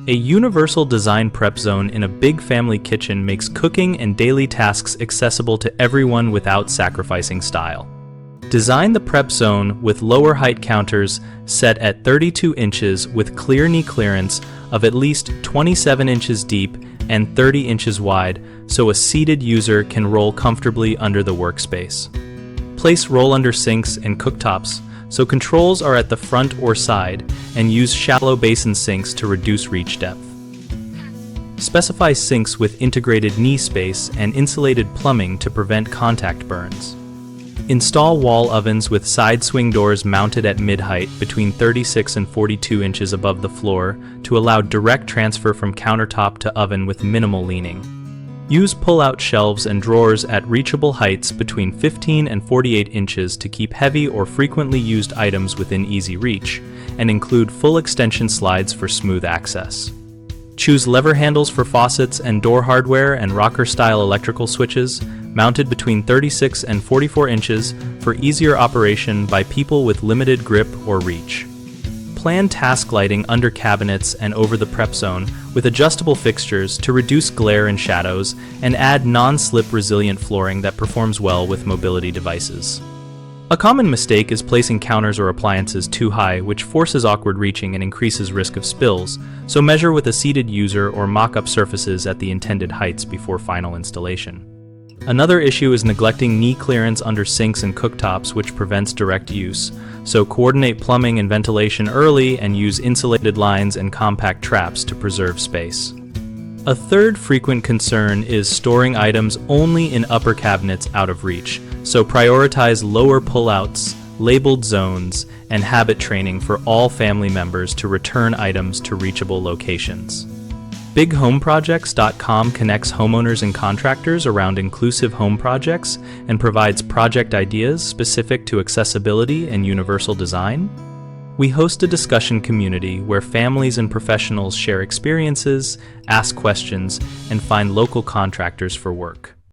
A universal design prep zone in a big family kitchen makes cooking and daily tasks accessible to everyone without sacrificing style. Design the prep zone with lower height counters set at 32 inches with clear knee clearance of at least 27 inches deep and 30 inches wide, so a seated user can roll comfortably under the workspace. Place roll-under sinks and cooktops so controls are at the front or side, and use shallow basin sinks to reduce reach depth. Specify sinks with integrated knee space and insulated plumbing to prevent contact burns. Install wall ovens with side swing doors mounted at mid-height between 36 and 42 inches above the floor to allow direct transfer from countertop to oven with minimal leaning. Use pull-out shelves and drawers at reachable heights between 15 and 48 inches to keep heavy or frequently used items within easy reach, and include full extension slides for smooth access. Choose lever handles for faucets and door hardware and rocker-style electrical switches, mounted between 36 and 44 inches for easier operation by people with limited grip or reach. Plan task lighting under cabinets and over the prep zone with adjustable fixtures to reduce glare and shadows, and add non-slip resilient flooring that performs well with mobility devices. A common mistake is placing counters or appliances too high, which forces awkward reaching and increases risk of spills, so measure with a seated user or mock-up surfaces at the intended heights before final installation. Another issue is neglecting knee clearance under sinks and cooktops, which prevents direct use, so coordinate plumbing and ventilation early and use insulated lines and compact traps to preserve space. A third frequent concern is storing items only in upper cabinets out of reach, so prioritize lower pullouts, labeled zones, and habit training for all family members to return items to reachable locations. BigHomeProjects.com connects homeowners and contractors around inclusive home projects and provides project ideas specific to accessibility and universal design. We host a discussion community where families and professionals share experiences, ask questions, and find local contractors for work.